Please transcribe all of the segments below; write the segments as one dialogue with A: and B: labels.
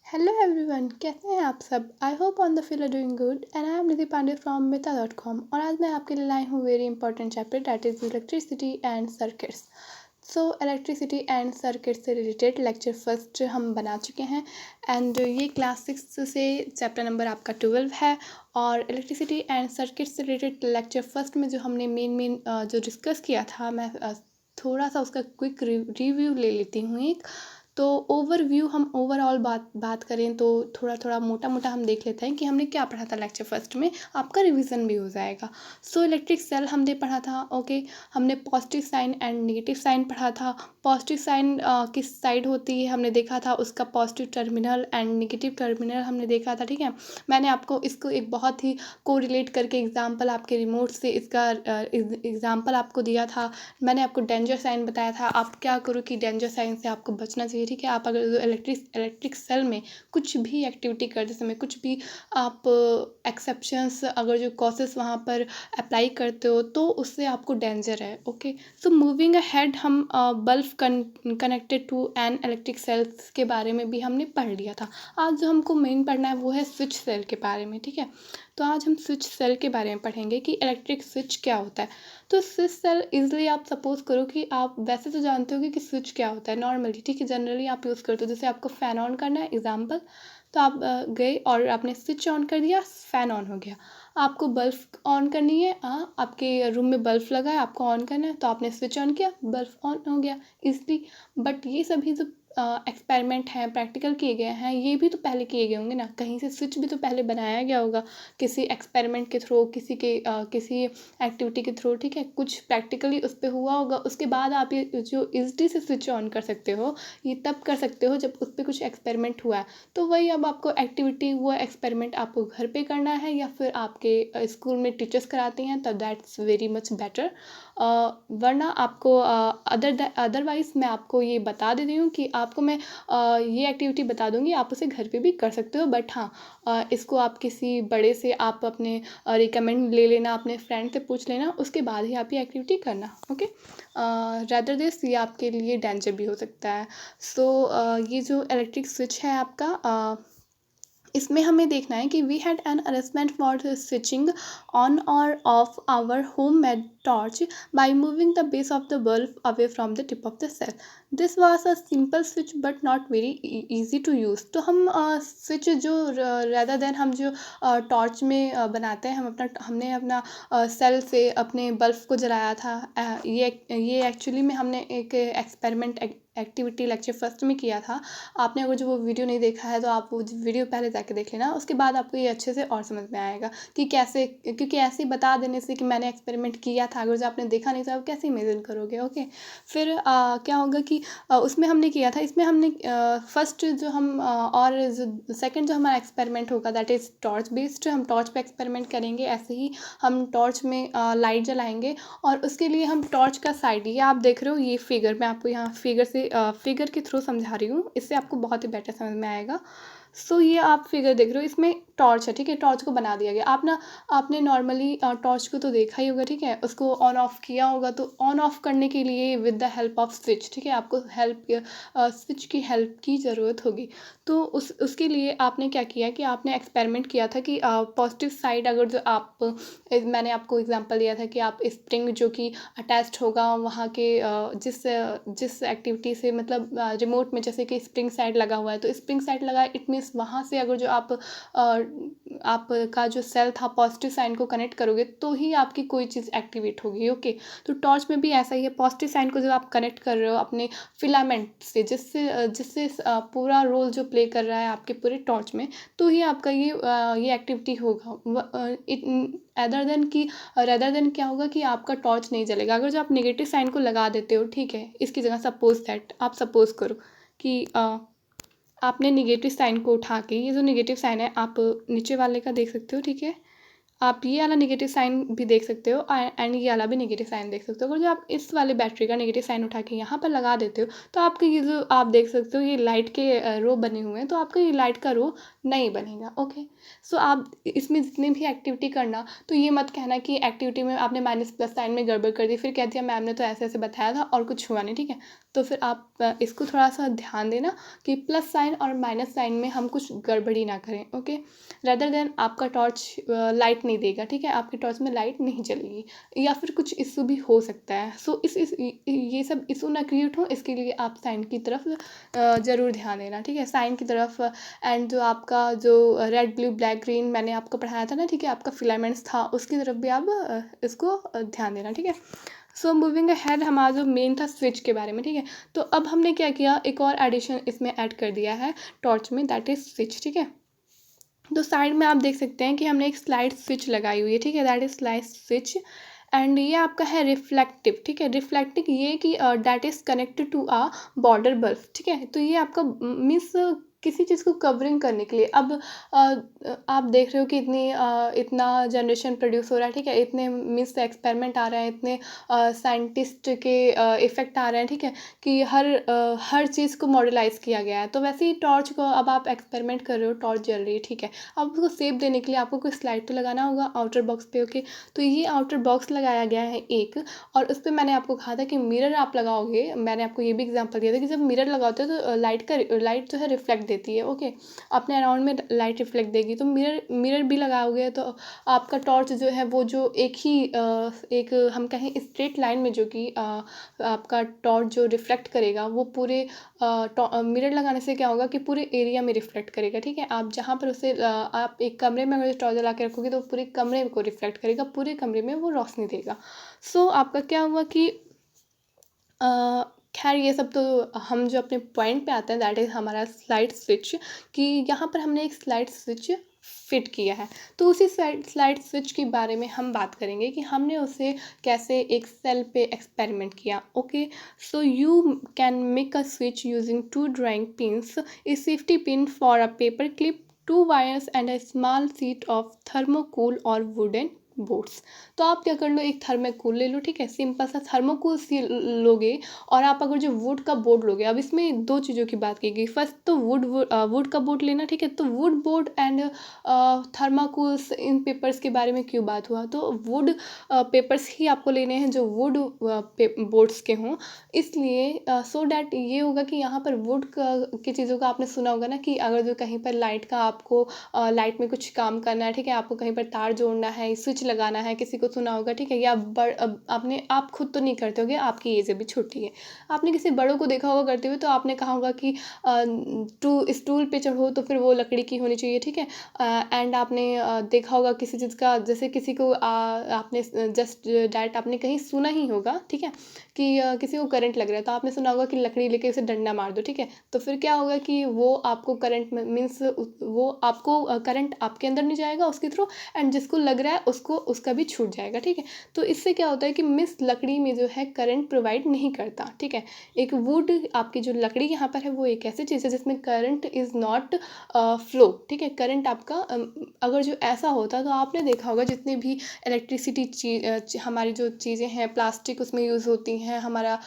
A: Hello everyone, कैसे हैं आप सब। I hope on the feel are doing good and I am Nidhi Pandey from meta.com। और आज मैं आपके लिए लाई हूँ very important chapter that is electricity and circuits. So electricity and circuit से रिलेटेड लेक्चर फर्स्ट हम बना चुके हैं एंड ये क्लास 6 से चैप्टर नंबर आपका 12 है। और इलेक्ट्रिसिटी एंड सर्किट से रिलेटेड लेक्चर फर्स्ट में जो हमने मेन जो डिस्कस किया था, मैं थोड़ा सा उसका क्विक रिव्यू ले लेती हूँ एक। तो ओवरव्यू हम ओवरऑल बात करें तो थोड़ा थोड़ा मोटा मोटा हम देख लेते हैं कि हमने क्या पढ़ा था लेक्चर फर्स्ट में, आपका रिवीजन भी हो जाएगा। सो इलेक्ट्रिक सेल हमने पढ़ा था। ओके, हमने positive sign and negative sign पढ़ा था। पॉजिटिव साइन किस साइड होती है हमने देखा था, उसका positive terminal and negative terminal हमने देखा था। ठीक है, मैंने आपको इसको एक बहुत ही कोरिलेट करके एग्जाम्पल आपके रिमोट से इसका एग्जाम्पल आपको दिया था। मैंने आपको डेंजर साइन बताया था, आप क्या करो कि डेंजर साइन से आपको बचना चाहिए। ठीक है, आप अगर इलेक्ट्रिक सेल में कुछ भी एक्टिविटी करते समय कुछ भी आप एक्सेप्शंस अगर जो कॉसेस वहाँ पर अप्लाई करते हो तो उससे आपको डेंजर है। ओके, सो मूविंग अहेड हम bulb connected to an electric cells के बारे में भी हमने पढ़ लिया था। आज जो हमको मेन पढ़ना है वो है स्विच सेल के बारे में। ठीक है, तो आज हम स्विच सेल के बारे में पढ़ेंगे कि इलेक्ट्रिक स्विच क्या होता है। तो स्विच सेल इजली आप सपोज करो कि आप वैसे तो जानते होगे कि स्विच क्या होता है नॉर्मली। ठीक है, जनरली आप यूज़ करते हो, जैसे आपको फ़ैन ऑन करना है एग्जाम्पल, तो आप गए और आपने स्विच ऑन कर दिया, फ़ैन ऑन हो गया। आपको बल्ब ऑन करनी है, आपके रूम में बल्ब लगा है, आपको ऑन करना है, तो आपने स्विच ऑन किया, बल्ब ऑन हो गया इजली। बट ये सभी जो एक्सपेरिमेंट हैं, प्रैक्टिकल किए गए हैं, ये भी तो पहले किए गए होंगे ना, कहीं से स्विच भी तो पहले बनाया गया होगा किसी एक्सपेरिमेंट के थ्रू, किसी एक्टिविटी के थ्रू। ठीक है, कुछ प्रैक्टिकली उस पर हुआ होगा, उसके बाद आप ये जो ईजली से स्विच ऑन कर सकते हो, ये तब कर सकते हो जब उस पर कुछ एक्सपेरिमेंट हुआ है। तो वही अब आपको एक्टिविटी, वो एक्सपेरिमेंट आपको घर पे करना है या फिर आपके स्कूल में टीचर्स कराते हैं, तो दैट्स वेरी मच बेटर। वरना आपको अदरवाइज़ मैं आपको ये बता दे रही हूँ कि आपको मैं ये एक्टिविटी बता दूँगी, आप उसे घर पे भी कर सकते हो। बट हाँ, इसको आप किसी बड़े से आप अपने रिकमेंड ले लेना, अपने फ्रेंड से पूछ लेना, उसके बाद ही आप ये एक्टिविटी करना। ओके, रादर दिस ये आपके लिए डेंजर भी हो सकता है। सो ये जो इलेक्ट्रिक स्विच है आपका, इसमें हमें देखना है कि we had an arrangement for switching on और off our home made torch by moving the base of the bulb away from the tip of the cell. This was a simple switch but not very easy to use. तो हम switch जो rather than हम जो torch में बनाते हैं, हमने अपना सेल से अपने बल्ब को जलाया था। ये एक्चुअली में हमने एक एक्सपेरिमेंट एक्टिविटी लेक्चर फर्स्ट में किया था। आपने अगर जो वो वीडियो नहीं देखा है तो आप वो वीडियो पहले जाके देख लेना, उसके बाद आपको ये अच्छे से और समझ में आएगा कि कैसे, क्योंकि ऐसे ही बता देने से कि मैंने एक्सपेरिमेंट किया था, अगर जो आपने देखा नहीं तो आप कैसे इमेजिन करोगे। ओके, फिर क्या होगा कि उसमें हमने किया था, इसमें हमने फर्स्ट जो हम और जो सेकंड जो हमारा एक्सपेरिमेंट होगा दैट इज़ टॉर्च बेस्ड। हम टॉर्च पे एक्सपेरिमेंट करेंगे। ऐसे ही हम टॉर्च में लाइट जलाएंगे और उसके लिए हम टॉर्च का साइड, ये आप देख रहे हो, ये फिगर मैं आपको यहाँ फिगर के थ्रू समझा रही हूँ, इससे आपको बहुत ही बेटर समझ में आएगा। सो ये आप फिगर देख रहे हो, इसमें टॉर्च है। ठीक है, टॉर्च को बना दिया गया। आपने नॉर्मली टॉर्च को तो देखा ही होगा। ठीक है, उसको ऑन ऑफ किया होगा, तो ऑन ऑफ करने के लिए with the help off switch, ठीक है, आपको स्विच की हेल्प की ज़रूरत होगी। तो उसके लिए आपने क्या किया कि आपने एक्सपेरिमेंट किया था कि पॉजिटिव साइड अगर जो मैंने आपको एग्जांपल दिया था कि आप स्प्रिंग जो कि अटैच्ड होगा वहाँ के जिस एक्टिविटी से, मतलब रिमोट में जैसे कि स्प्रिंग साइड लगा हुआ है, तो स्प्रिंग साइड लगा है, इट मीन्स वहाँ से अगर जो आपका जो सेल था पॉजिटिव साइन को कनेक्ट करोगे तो ही आपकी कोई चीज़ एक्टिवेट होगी। ओके, तो टॉर्च में भी ऐसा ही है, पॉजिटिव साइन को जब आप कनेक्ट कर रहे हो अपने फिलामेंट से, जिससे पूरा रोल जो प्ले कर रहा है आपके पूरे टॉर्च में, तो ही आपका ये एक्टिविटी होगा। रेदर देन क्या होगा कि आपका टॉर्च नहीं जलेगा अगर जो आप नेगेटिव साइन को लगा देते हो। ठीक है, इसकी जगह आप सपोज करो कि आपने नेगेटिव साइन को उठा के, ये जो नेगेटिव साइन है आप नीचे वाले का देख सकते हो। ठीक है, आप ये वाला नेगेटिव साइन भी देख सकते हो एंड ये वाला भी नेगेटिव साइन देख सकते हो। अगर जो आप इस वाले बैटरी का नेगेटिव साइन उठा के यहाँ पर लगा देते हो तो आपके ये जो आप देख सकते हो ये लाइट के रो बने हुए हैं, तो आपका ये लाइट का रो नहीं बनेगा। ओके, सो आप इसमें जितनी भी एक्टिविटी करना, तो ये मत कहना कि एक्टिविटी में आपने माइनस प्लस साइन में गड़बड़ कर दी, फिर कह दिया मैम ने तो ऐसे ऐसे बताया था और कुछ हुआ नहीं। ठीक है, तो फिर आप इसको थोड़ा सा ध्यान देना कि प्लस साइन और माइनस साइन में हम कुछ गड़बड़ी ना करें, ओके। रेदर देन आपका टॉर्च लाइट नहीं देगा, ठीक है, आपकी टॉर्च में लाइट नहीं जलेगी या फिर कुछ इशू भी हो सकता है। सो ये सब इशू ना क्रिएट हो, इसके लिए आप साइन की तरफ ज़रूर ध्यान देना, ठीक है, साइन की तरफ। एंड जो आपका जो रेड ब्लू ब्लैक ग्रीन मैंने आपको पढ़ाया था ना, ठीक है, आपका फिलामेंट्स था, उसकी तरफ भी आप इसको ध्यान देना, ठीक है। सो मूविंग अहेड, हमारा जो मेन था स्विच के बारे में, ठीक है। तो अब हमने क्या किया, एक और एडिशन इसमें ऐड कर दिया है टॉर्च में, दैट इज़ स्विच, ठीक है। तो साइड में आप देख सकते हैं कि हमने एक स्लाइड स्विच लगाई हुई है, ठीक है, that is slide switch. And ये आपका है रिफ्लेक्टिव, ठीक है, रिफ्लेक्टिव ये कि that is connected to a border bulb, ठीक है। तो ये आपका मीन्स किसी चीज़ को कवरिंग करने के लिए। अब आप देख रहे हो कि इतना जनरेशन प्रोड्यूस हो रहा है, ठीक है, इतने मीन्स एक्सपेरिमेंट आ रहे हैं, इतने साइंटिस्ट के इफ़ेक्ट आ रहे हैं, ठीक है, कि हर चीज़ को मॉडलाइज किया गया है। तो वैसे ही टॉर्च को अब आप एक्सपेरिमेंट कर रहे हो, टॉर्च जल रही है, ठीक है, अब उसको सेप देने के लिए आपको कोई स्लाइड तो लगाना होगा आउटर बॉक्स पे, ओके। तो ये आउटर बॉक्स लगाया गया है एक, और उस पर मैंने आपको कहा था कि मिरर आप लगाओगे, मैंने आपको ये भी एग्जांपल दिया था कि जब मिरर लगाते हो तो लाइट जो है रिफ्लेक्ट देती है, ओके, अपने अराउंड में लाइट रिफ्लेक्ट देगी। तो मिरर भी लगाओगे तो आपका टॉर्च जो है वो जो एक हम कहें स्ट्रेट लाइन में जो कि आपका टॉर्च जो रिफ्लेक्ट करेगा वो पूरे मिरर लगाने से क्या होगा कि पूरे एरिया में रिफ्लेक्ट करेगा, ठीक है। आप जहाँ पर उसे आप एक कमरे में अगर टॉर्च जला के रखोगे तो पूरे कमरे को रिफ्लेक्ट करेगा, पूरे कमरे में वो रोशनी देगा। सो आपका क्या हुआ कि खैर ये सब तो हम जो अपने पॉइंट पे आते हैं, दैट इज़ हमारा स्लाइड स्विच, कि यहाँ पर हमने एक स्लाइड स्विच फिट किया है। तो उसी स्लाइड स्विच के बारे में हम बात करेंगे कि हमने उसे कैसे एक सेल पे एक्सपेरिमेंट किया, okay. So you can make a switch using 2 drawing pins, A safety pin for a paper clip, 2 wires and a small sheet of thermocol और वुडन बोर्ड्स। तो आप क्या कर लो, एक थर्मोकोल ले लो, ठीक है, सिंपल सा थर्मोकोल लोगे, और आप अगर जो वुड का बोर्ड लोगे, अब इसमें दो चीज़ों की बात की गई। फर्स्ट तो वुड का बोर्ड लेना, ठीक है। तो wood board and thermocols, in papers के बारे में क्यों बात हुआ, तो वुड पेपर्स ही आपको लेने हैं जो वुड बोर्ड्स के हों, इसलिए सो डैट ये होगा कि यहाँ पर वुड की चीज़ों का आपने सुना होगा ना, कि अगर जो कहीं पर लाइट का आपको लाइट में कुछ काम करना है, ठीक है, आपको कहीं पर तार जोड़ना है, स्विच लगाना है, किसी को सुना होगा, ठीक है, या आप खुद तो नहीं करते होगे, आपकी एज अभी छोटी है, आपने किसी बड़ों को देखा होगा करते हुए, तो आपने कहा होगा कि स्टूल पे चढ़ो तो फिर वो लकड़ी की होनी चाहिए, ठीक है। एंड आपने देखा होगा किसी चीज़ का, जैसे किसी को आपने जस्ट डायरेक्ट आपने कहीं सुना ही होगा, ठीक है, कि किसी को करंट लग रहा है, तो आपने सुना होगा कि लकड़ी लेके उसे डंडा मार दो, ठीक है। तो फिर क्या होगा कि वो आपको करंट मीन्स वो आपको करंट आपके अंदर नहीं जाएगा उसके थ्रू, एंड जिसको लग रहा है उसको उसका भी छूट जाएगा, ठीक है। तो इससे क्या होता है कि मिस लकड़ी में जो है करंट प्रोवाइड नहीं करता, ठीक है। एक वुड, आपकी जो लकड़ी यहाँ पर है वो एक ऐसी चीज़ है जिसमें करंट इज़ नॉट फ्लो, ठीक है। करंट आपका अगर जो ऐसा होता तो आपने देखा होगा जितने भी इलेक्ट्रिसिटी हमारी जो चीज़ें हैं, प्लास्टिक उसमें यूज़ होती हैं, हमारा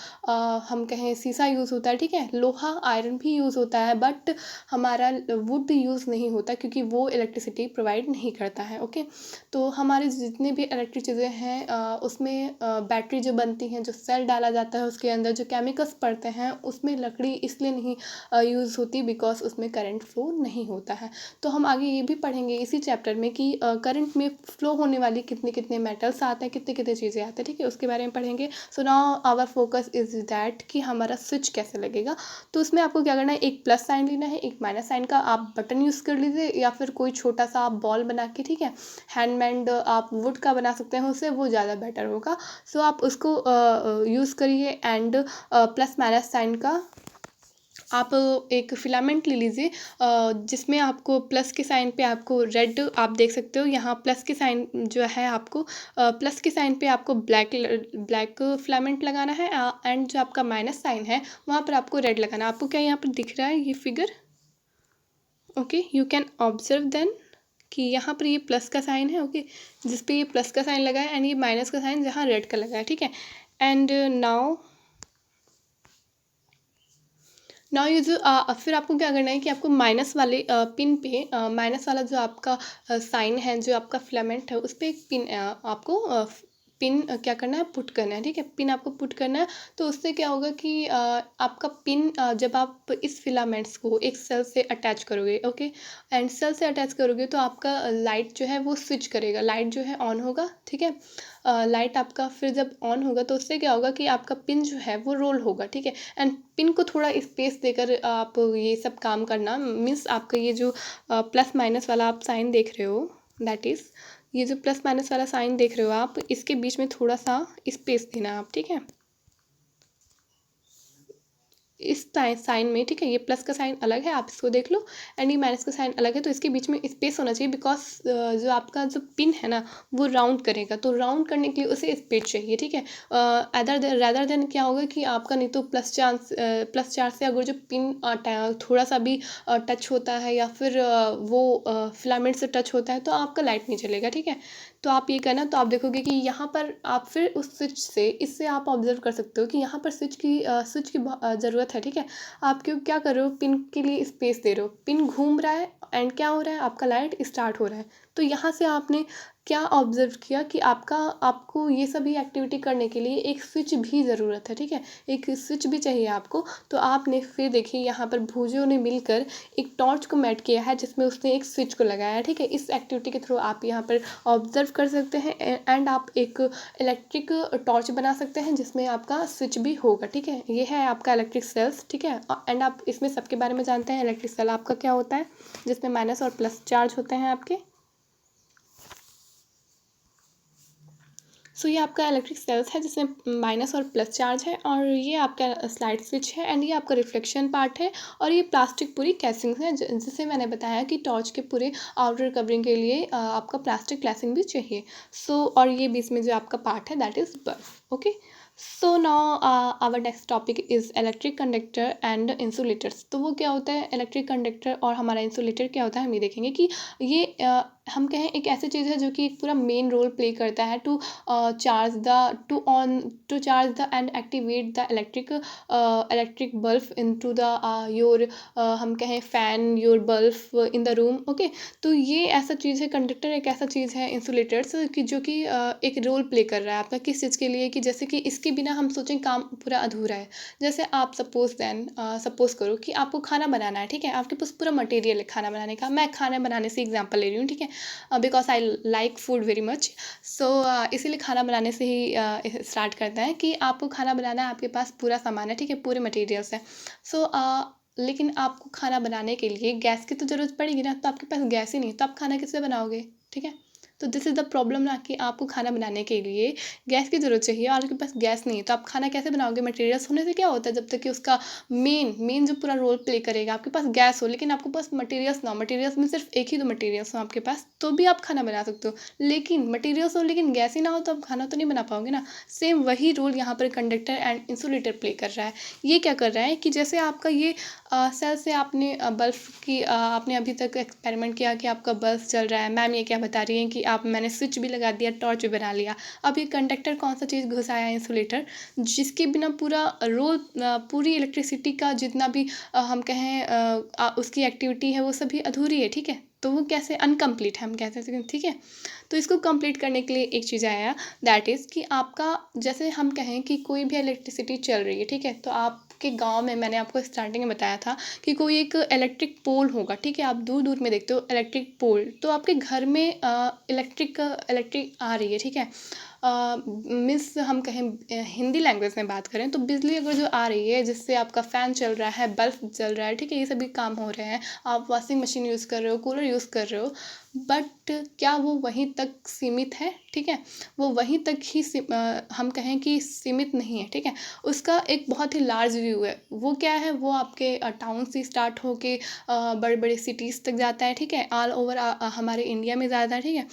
A: हम कहें शीशा यूज़ होता है, ठीक है, लोहा आयरन भी यूज़ होता है, बट हमारा वुड यूज़ नहीं होता क्योंकि वो इलेक्ट्रिसिटी प्रोवाइड नहीं करता है, ओके। तो हमारे जितने भी इलेक्ट्रिक चीज़ें हैं उसमें बैटरी जो बनती हैं, जो सेल डाला जाता है उसके अंदर जो केमिकल्स पड़ते हैं, उसमें लकड़ी इसलिए नहीं यूज़ होती बिकॉज उसमें करंट फ्लो नहीं होता है। तो हम आगे ये भी पढ़ेंगे इसी चैप्टर में कि करंट में फ्लो होने वाली कितने कितने मेटल्स आते हैं, कितने कितने चीज़ें आते हैं, ठीक है, उसके बारे में पढ़ेंगे। So now our focus is that कि हमारा स्विच कैसे लगेगा। तो उसमें आपको क्या करना है, एक प्लस साइन लेना है, एक माइनस साइन का आप बटन यूज़ कर लीजिए, या फिर कोई छोटा सा आप बॉल बना के, ठीक है, हैंडमेड आप वुड का बना सकते हैं उससे, वो ज़्यादा बेटर होगा। सो आप उसको यूज़ करिए, एंड प्लस माइनस साइन का आप एक फिलामेंट ले लीजिए, जिसमें आपको प्लस के साइन पे आपको रेड, आप देख सकते हो यहाँ प्लस के साइन जो है आपको प्लस के साइन पे आपको ब्लैक फिलामेंट लगाना है, एंड जो आपका माइनस साइन है वहाँ पर आपको रेड लगाना है। आपको क्या यहाँ पर दिख रहा है ये figure, okay, you can observe then कि यहाँ पर ये प्लस का साइन है, ओके, जिस पे ये प्लस का साइन लगा है, एंड ये माइनस का साइन जहाँ रेड का लगा है, ठीक है। एंड नाउ ये जो फिर आपको क्या करना है कि आपको माइनस वाले पिन पे माइनस वाला जो आपका साइन है, जो आपका फिलामेंट है, उस पर एक पिन आपको पिन क्या करना है, पुट करना है, ठीक है। पिन आपको पुट करना है, तो उससे क्या होगा कि आपका पिन जब आप इस फिलामेंट्स को एक सेल से अटैच करोगे, ओके, एंड सेल से अटैच करोगे तो आपका लाइट जो है वो स्विच करेगा, लाइट जो है ऑन होगा, ठीक है। लाइट आपका फिर जब ऑन होगा तो उससे क्या होगा कि आपका पिन जो है वो रोल होगा, ठीक है। एंड पिन को थोड़ा स्पेस देकर आप ये सब काम करना, मीन्स आपका ये जो प्लस माइनस वाला आप साइन देख रहे हो, दैट इज़ ये जो प्लस माइनस वाला साइन देख रहे हो आप, इसके बीच में थोड़ा सा स्पेस देना आप, ठीक है, इस साइन में, ठीक है। ये प्लस का साइन अलग है, आप इसको देख लो, एंड ये माइनस का साइन अलग है, तो इसके बीच में स्पेस होना चाहिए, बिकॉज जो आपका जो पिन है ना वो राउंड करेगा, तो राउंड करने के लिए उसे स्पेस चाहिए, ठीक है। रैदर देन क्या होगा कि आपका नहीं तो प्लस चार्ज से अगर जो पिन थोड़ा सा भी टच होता है या फिर वो फिलामेंट से टच होता है तो आपका लाइट नहीं चलेगा, ठीक है। तो आप ये करना, तो आप देखोगे कि यहाँ पर आप फिर उस स्विच से, इससे आप ऑब्जर्व कर सकते हो कि यहाँ पर स्विच की ज़रूरत है, ठीक है। आप क्यों क्या कर रहे हो, पिन के लिए स्पेस दे रहे हो, पिन घूम रहा है एंड क्या हो रहा है, आपका लाइट स्टार्ट हो रहा है। तो यहाँ से आपने क्या ऑब्जर्व किया कि आपको ये सभी एक्टिविटी करने के लिए एक स्विच भी ज़रूरत है, ठीक है, एक स्विच भी चाहिए आपको। तो आपने फिर देखिए यहाँ पर भूजों ने मिलकर एक टॉर्च को मैट किया है जिसमें उसने एक स्विच को लगाया है, ठीक है। इस एक्टिविटी के थ्रू आप यहाँ पर ऑब्जर्व कर सकते हैं एंड आप एक इलेक्ट्रिक टॉर्च बना सकते हैं जिसमें आपका स्विच भी होगा, ठीक है। ये है आपका इलेक्ट्रिक सेल्स, ठीक है। एंड आप इसमें सबके बारे में जानते हैं, इलेक्ट्रिक सेल आपका क्या होता है, जिसमें माइनस और प्लस चार्ज होते हैं आपके। सो ये आपका इलेक्ट्रिक सेल्स है जिसमें माइनस और प्लस चार्ज है, और ये आपका स्लाइड स्विच है, एंड ये आपका रिफ्लेक्शन पार्ट है, और ये प्लास्टिक पूरी कैसिंग है, जिसे मैंने बताया कि टॉर्च के पूरे आउटर कवरिंग के लिए आपका प्लास्टिक कैसिंग भी चाहिए। सो और ये बीच में जो आपका पार्ट है that is bulb, okay. So now our next topic is electric conductor and insulators. तो वो क्या होता है, इलेक्ट्रिक कंडक्टर और हमारा इंसुलेटर क्या होता है, हम ये देखेंगे कि ये हम कहें एक ऐसी चीज़ है जो कि एक पूरा मेन रोल प्ले करता है to charge the to charge the and activate the electric bulb into the your हम कहें fan, your bulb in the room, okay. तो ये ऐसा चीज़ है, कंडक्टर एक ऐसा चीज़ है, इंसुलेटर्स की जो कि एक रोल प्ले कर रहा है आपका किस चीज़ के लिए, कि जैसे कि इसके बिना हम सोचें काम पूरा अधूरा है। जैसे आप सपोज करो कि आपको खाना बनाना है, ठीक है, आपके पास पूरा मटेरियल है खाना बनाने का। मैं खाना बनाने से एग्जांपल ले रही हूँ, ठीक है, because I like food very much. So इसीलिए खाना बनाने से ही स्टार्ट करते हैं कि आपको खाना बनाना है, आपके पास पूरा सामान है, ठीक है, पूरे मटेरियल्स हैं। सो लेकिन आपको खाना बनाने के लिए गैस की तो ज़रूरत पड़ेगी ना, तो आपके पास गैस ही नहीं, तो आप खाना किससे बनाओगे, ठीक है। तो दिस इज़ द प्रॉब्लम ना, कि आपको खाना बनाने के लिए गैस की ज़रूरत चाहिए और आपके पास गैस नहीं है, तो आप खाना कैसे बनाओगे। मटेरियल्स होने से क्या होता है, जब तक कि उसका मेन जो पूरा रोल प्ले करेगा, आपके पास गैस हो लेकिन आपके पास मटेरियल्स ना हो, मटेरियल्स में सिर्फ एक ही दो मटेरियल्स हो आपके पास, तो भी आप खाना बना सकते हो। लेकिन मटेरियल्स हो लेकिन गैस ही ना हो, तो आप खाना तो नहीं बना पाओगे ना। सेम वही रोल यहाँ पर कंडक्टर एंड इंसुलेटर प्ले कर रहा है। ये क्या कर रहा है कि जैसे आपका ये सेल से आपने बल्ब की आपने अभी तक एक्सपेरिमेंट किया कि आपका बल्ब चल रहा है, मैम ये क्या बता रही हैं कि मैंने स्विच भी लगा दिया, टॉर्च भी बना लिया। अब ये कंडक्टर कौन सा चीज़ घुसाया है, इंसुलेटर, जिसके बिना पूरा रोल पूरी इलेक्ट्रिसिटी का जितना भी हम कहें उसकी एक्टिविटी है वो सभी अधूरी है, ठीक है। तो वो कैसे अनकम्प्लीट है, हम कह सकते हैं, ठीक है। तो इसको कंप्लीट करने के लिए एक चीज़ आया, दैट इज़ कि आपका जैसे हम कहें कि कोई भी इलेक्ट्रिसिटी चल रही है, ठीक है, तो आपके गांव में मैंने आपको स्टार्टिंग में बताया था कि कोई एक इलेक्ट्रिक पोल होगा, ठीक है, आप दूर दूर में देखते हो इलेक्ट्रिक पोल, तो आपके घर में इलेक्ट्रिक आ रही है, ठीक है। मिस हम कहें हिंदी लैंग्वेज में बात करें तो बिजली अगर जो आ रही है जिससे आपका फ़ैन चल रहा है, बल्ब चल रहा है, ठीक है, ये सभी काम हो रहे हैं, आप वॉशिंग मशीन यूज़ कर रहे हो, कूलर यूज़ कर रहे हो, बट क्या वो वहीं तक सीमित है, ठीक है। वो वहीं तक ही हम कहें कि सीमित नहीं है, ठीक है। उसका एक बहुत ही लार्ज व्यू है, वो क्या है, वो आपके टाउन से स्टार्ट होके बड़े बड़े सिटीज़ तक जाता है, ठीक है, ऑल ओवर हमारे इंडिया में ज़्यादा है, ठीक है।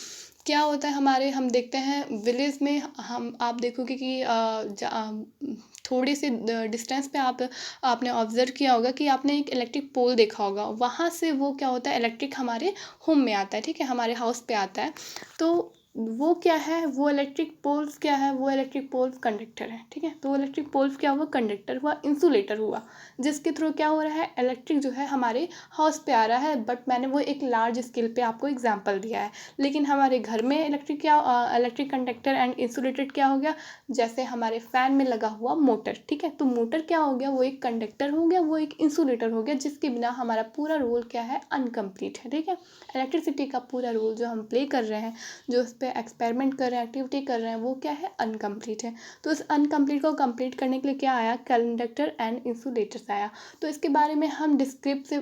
A: क्या होता है हमारे, हम देखते हैं विलेज में, हम आप देखोगे कि थोड़े से डिस्टेंस पे आपने ऑब्जर्व किया होगा कि आपने एक इलेक्ट्रिक पोल देखा होगा, वहाँ से वो क्या होता है, इलेक्ट्रिक हमारे होम में आता है, ठीक है, हमारे हाउस पे आता है। तो वो क्या है, वो इलेक्ट्रिक पोल्स क्या है, वो इलेक्ट्रिक पोल्स कंडक्टर है, ठीक है। तो वो इलेक्ट्रिक पोल्स क्या हुआ, कंडक्टर हुआ, इंसुलेटर हुआ, जिसके थ्रू क्या हो रहा है, इलेक्ट्रिक जो है हमारे हाउस पे आ रहा है। बट मैंने वो एक लार्ज स्केल पे आपको एग्जांपल दिया है। लेकिन हमारे घर में इलेक्ट्रिक कंडक्टर एंड इंसुलेटेड क्या हो गया, जैसे हमारे फैन में लगा हुआ मोटर, ठीक है। तो मोटर क्या हो गया, वो एक कंडक्टर हो गया, वो एक इंसुलेटर हो गया, जिसके बिना हमारा पूरा रोल क्या है, अनकम्प्लीट है, ठीक है। इलेक्ट्रिसिटी का पूरा रोल जो हम प्ले कर रहे हैं, जो उस पर एक्सपेरिमेंट कर रहे हैं, एक्टिविटी कर रहे हैं, वो क्या है, अनकम्प्लीट है। तो इस अनकम्प्लीट को कंप्लीट करने के लिए क्या आया, कंडक्टर एंड इंसुलेटर्स आया। तो इसके बारे में हम डिस्क्रिप्ट से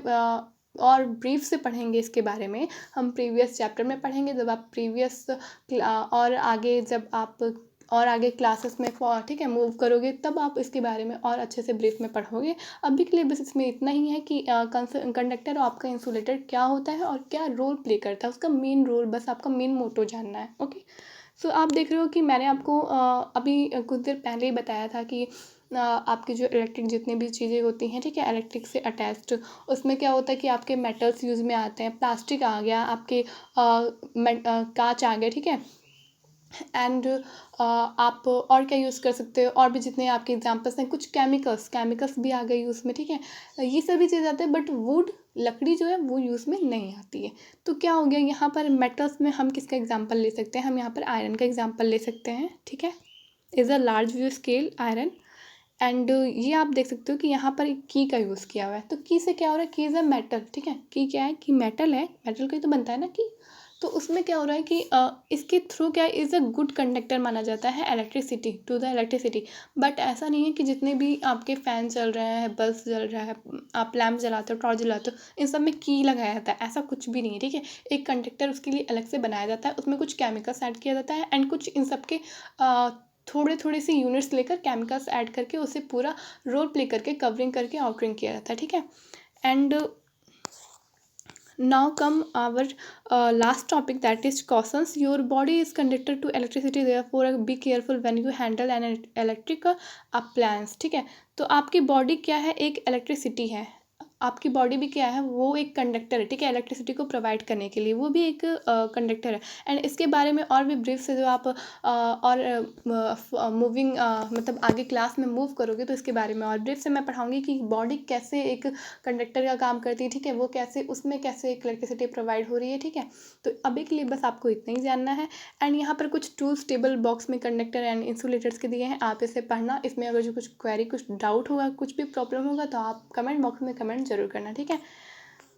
A: और ब्रीफ से पढ़ेंगे। इसके बारे में हम प्रीवियस चैप्टर में पढ़ेंगे, जब आप प्रीवियस और आगे क्लासेस में ठीक है मूव करोगे, तब आप इसके बारे में और अच्छे से ब्रीफ में पढ़ोगे। अभी के लिए बस इसमें इतना ही है कि कंडक्टर और आपका इंसुलेटर क्या होता है और क्या रोल प्ले करता है, उसका मेन रोल, बस आपका मेन मोटो जानना है। ओके, सो आप देख रहे हो कि मैंने आपको अभी कुछ देर पहले ही बताया था कि आपकी जो इलेक्ट्रिक जितनी भी चीज़ें होती हैं, ठीक है, इलेक्ट्रिक से अटैच्ड, उसमें क्या होता है कि आपके मेटल्स यूज़ में आते हैं, प्लास्टिक आ गया, आपके कांच आ गया, ठीक है। एंड आप और क्या यूज़ कर सकते हो, और भी जितने आपके एग्जांपल्स हैं, कुछ केमिकल्स भी आ गए यूज़ में, ठीक है। ये सभी चीज़ आते हैं, बट वुड, लकड़ी जो है वो यूज़ में नहीं आती है। तो क्या हो गया, यहाँ पर मेटल्स में हम किसका एग्जांपल ले सकते हैं, हम यहाँ पर आयरन का एग्जांपल ले सकते हैं, ठीक है। Is a large view scale iron. And ये आप देख सकते हो कि यहाँ पर एक की का यूज़ किया हुआ है। तो की से क्या हो रहा है, की इज़ अ मेटल, ठीक है। की क्या है, कि मेटल है, मेटल का ही तो बनता है ना की। तो उसमें क्या हो रहा है कि इसके थ्रू क्या इज़ अ गुड कंडक्टर माना जाता है electricity to the electricity. But ऐसा नहीं है कि जितने भी आपके फ़ैन चल रहे हैं, बल्ब जल रहा है, आप लैम्प जलाते हो, टॉर्च जलाते हो, इन सब में की लगाया जाता है, ऐसा कुछ भी नहीं है, ठीक है। एक कंडक्टर उसके लिए अलग से बनाया जाता है, उसमें कुछ केमिकल्स ऐड किया जाता है, एंड कुछ इन सब के थोड़े थोड़े से यूनिट्स लेकर केमिकल्स ऐड करके उसे पूरा रोल प्ले करके कवरिंग करके आउटरिंग किया जाता है, ठीक है। And now come our last topic, that is cautions. Your body is conducted to electricity, therefore be careful when you handle an electric appliance, ठीक है। तो आपकी बॉडी क्या है, एक इलेक्ट्रिसिटी है, आपकी बॉडी भी क्या है, वो एक कंडक्टर है, ठीक है। इलेक्ट्रिसिटी को प्रोवाइड करने के लिए वो भी एक कंडक्टर है। एंड इसके बारे में और भी ब्रीफ से जो आप मूविंग मतलब आगे क्लास में मूव करोगे, तो इसके बारे में और ब्रीफ से मैं पढ़ाऊँगी कि बॉडी कैसे एक कंडक्टर का काम करती है, ठीक है, वो कैसे, उसमें कैसे एक इलेक्ट्रिसिटी प्रोवाइड हो रही है, ठीक है। तो अभी के लिए बस आपको इतना ही जानना है। एंड यहाँ पर कुछ टूल्स टेबल बॉक्स में कंडक्टर एंड इंसुलेटर्स के दिए हैं, आप इसे पढ़ना। इसमें अगर जो कुछ क्वेरी, कुछ डाउट होगा, कुछ भी प्रॉब्लम होगा, तो आप कमेंट बॉक्स में कमेंट जरूर करना, ठीक है।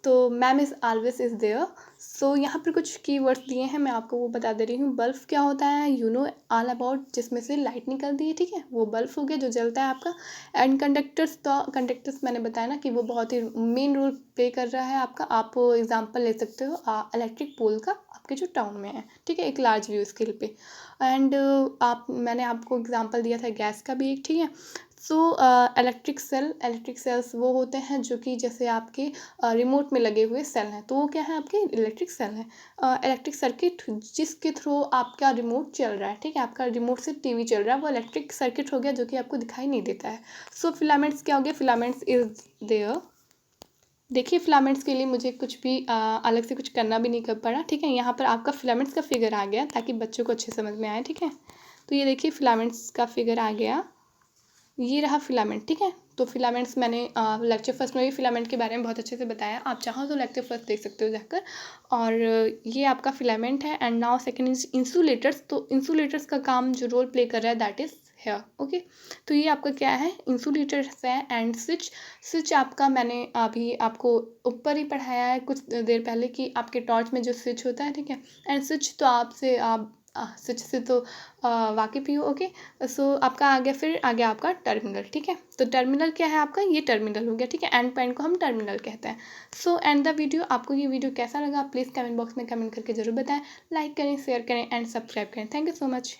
A: तो ma'am is always is there. So यहाँ पर कुछ कीवर्ड्स दिए हैं, मैं आपको वो बता दे रही हूँ। बल्ब क्या होता है, यू नो ऑल अबाउट, जिसमें से लाइट निकलती है, ठीक है, वो बल्ब हो गया जो जलता है आपका। एंड कंडक्टर्स, तो कंडक्टर्स मैंने बताया ना कि वो बहुत ही मेन रोल प्ले कर रहा है आपका। आप एग्जांपल ले सकते हो इलेक्ट्रिक पोल का, आपके जो टाउन में है, ठीक है, एक लार्ज व्यू स्केल पे। एंड मैंने आपको एग्जांपल दिया था गैस का भी एक, ठीक है। सो इलेक्ट्रिक सेल्स वो होते हैं जो कि जैसे आपके रिमोट में लगे हुए सेल हैं, तो वो क्या है, आपके इलेक्ट्रिक सेल हैं। इलेक्ट्रिक सर्किट जिसके थ्रू आपका रिमोट चल रहा है, ठीक है, आपका रिमोट से टीवी चल रहा है, वो इलेक्ट्रिक सर्किट हो गया, जो कि आपको दिखाई नहीं देता है। सो फिलामेंट्स क्या हो गया, फिलामेंट्स इज देयर। देखिए, फिलामेंट्स के लिए मुझे कुछ भी अलग से कुछ करना भी नहीं कर पड़ा, ठीक है। यहाँ पर आपका फिलामेंट्स का फिगर आ गया, ताकि बच्चों को अच्छे समझ में आए, ठीक है। तो ये देखिए, फिलामेंट्स का फिगर आ गया, ये रहा फिलामेंट, ठीक है। तो फिलामेंट्स मैंने लेक्चर फर्स्ट में भी फिलामेंट के बारे में बहुत अच्छे से बताया, आप चाहो तो लेक्चर फर्स्ट देख सकते हो जाकर। और ये आपका फिलामेंट है। And now second is insulators. तो इंसुलेटर्स का काम जो रोल प्ले कर रहा है, दैट इज़ हेयर, ओके। तो ये आपका क्या है, इंसुलेटर्स है। एंड स्विच आपका मैंने अभी आपको ऊपर ही पढ़ाया है कुछ देर पहले, कि आपके टॉर्च में जो स्विच होता है, ठीक है। एंड स्विच तो आप स्विच से तो वाकिफ़ ही हो, ओके। सो आपका आ गया, फिर आ गया आपका टर्मिनल, ठीक है। तो टर्मिनल क्या है आपका, ये टर्मिनल हो गया, ठीक है। एंड पॉइंट को हम टर्मिनल कहते हैं। सो एंड द वीडियो, आपको ये वीडियो कैसा लगा, प्लीज़ कमेंट बॉक्स में कमेंट करके जरूर बताएं। लाइक करें, शेयर करें एंड सब्सक्राइब करें। Thank you so much.